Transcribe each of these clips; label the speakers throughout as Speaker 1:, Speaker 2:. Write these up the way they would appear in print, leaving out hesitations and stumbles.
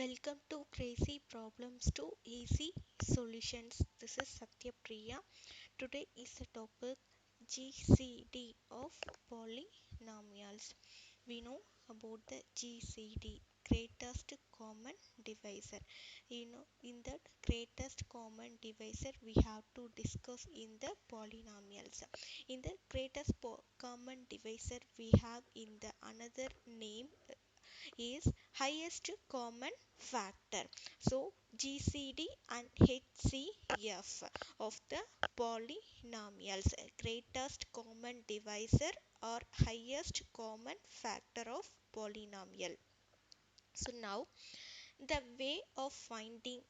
Speaker 1: Welcome to Crazy Problems to Easy Solutions. This is Satyapriya. Today is the topic GCD of polynomials. We know about the GCD, greatest common divisor. In that greatest common divisor, we have to discuss in the polynomials. In the greatest common divisor, we have in the another name is highest common factor. So GCD and HCF of the polynomials, greatest common divisor or highest common factor of polynomial. So now the way of finding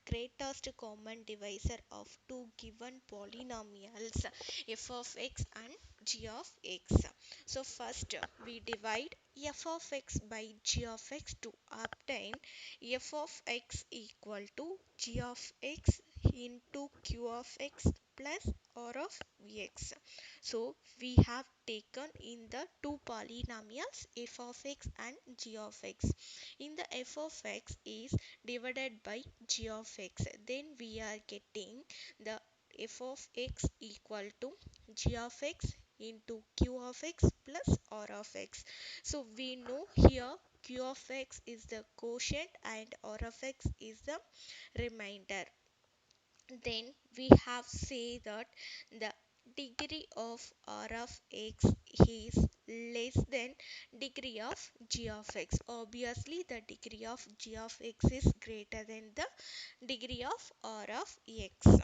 Speaker 1: greatest common divisor of two given polynomials f of x and g of x. So first we divide f of x by g of x to obtain f of x equal to g of x into q of x plus r of x. So we have taken in the two polynomials f of x and g of x. In the f of x is divided by g of x, then we are getting the f of x equal to g of x into q of x plus r of x. So we know here q of x is the quotient and r of x is the remainder. Then we have say that the degree of r of x is less than degree of g of x. Obviously the degree of g of x is greater than the degree of r of x.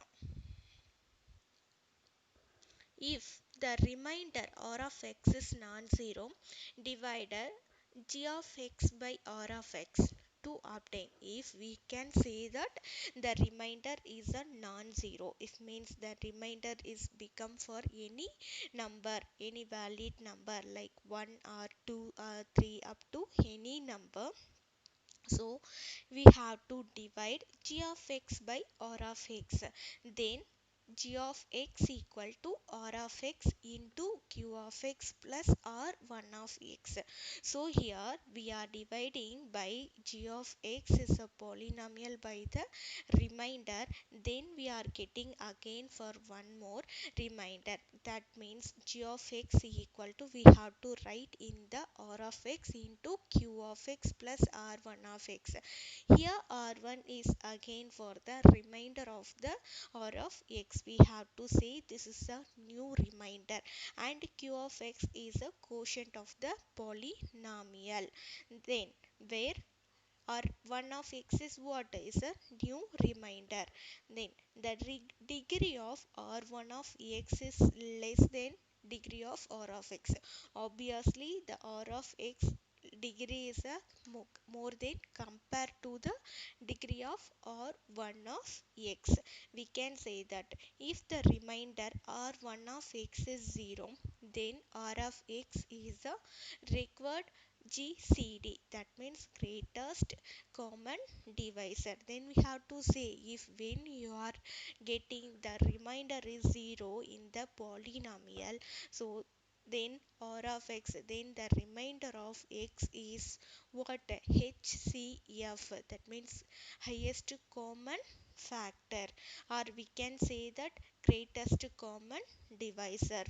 Speaker 1: If the remainder r of x is non-zero, divided g of x by r of x to obtain. If we can say that the remainder is a non-zero, it means the remainder is become for any number, any valid number like 1 or 2 or 3 up to any number. So we have to divide g of x by r of x. Then g of x equal to r of x into q of x plus r1 of x. So here we are dividing by g of x is a polynomial by the remainder. Then we are getting again for one more remainder. That means g of x equal to, we have to write in the r of x into q of x plus r1 of x. Here r1 is again for the remainder of the r of x. We have to say this is a new remainder, and q of x is a quotient of the polynomial. Then where r1 of x is what is a new remainder, then the degree of r1 of x is less than degree of r of x. Obviously the r of x degree is a more than compared to the degree of r1 of x. We can say that if the remainder r1 of x is 0, then r of x is the required GCD, that means greatest common divisor. Then we have to say if when you are getting the remainder is 0 in the polynomial, so then r of x, then the remainder of x is what, HCF, that means highest common factor, or we can say that greatest common divisor.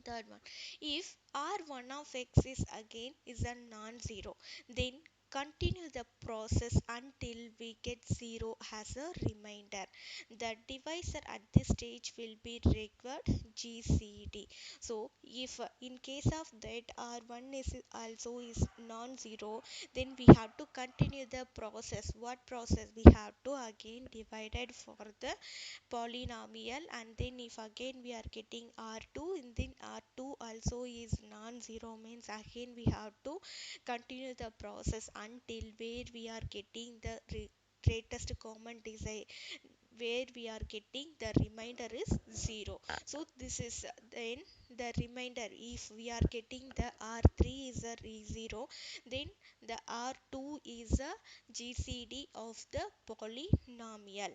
Speaker 1: Third one, if r1 of x is again is a non-zero, then continue the process until we get 0 as a remainder. The divisor at this stage will be required GCD. So if in case of that r1 is also is non-zero, then we have to continue the process. What process? We have to again divided for the polynomial, and then if again we are getting r2, and then r2 also is non-zero, means again we have to continue the process until where we are getting the greatest common design, where we are getting the remainder is 0. So this is then the remainder, if we are getting the R3 is a 0, then the R2 is a GCD of the polynomial.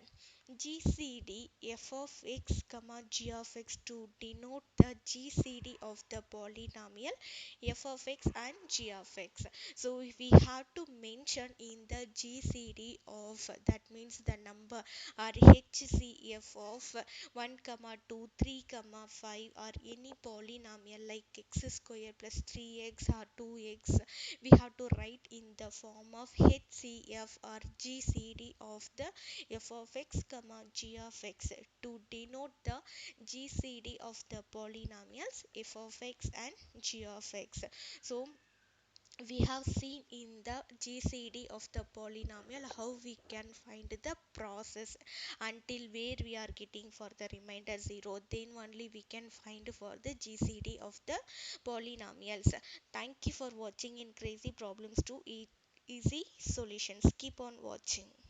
Speaker 1: GCD f of x comma g of x to denote the GCD of the polynomial f of x and g of x. So we have to mention in the GCD of, that means the number or HCF of 1 comma 2 3 comma 5 or any polynomial like x square plus 3x or 2x, we have to write in the form of HCF or GCD of the f of x comma g of x to denote the GCD of the polynomials f of x and g of x. So we have seen in the GCD of the polynomial how we can find the process until where we are getting for the remainder 0, then only we can find for the GCD of the polynomials. Thank you for watching in Crazy Problems to Easy Solutions. Keep on watching.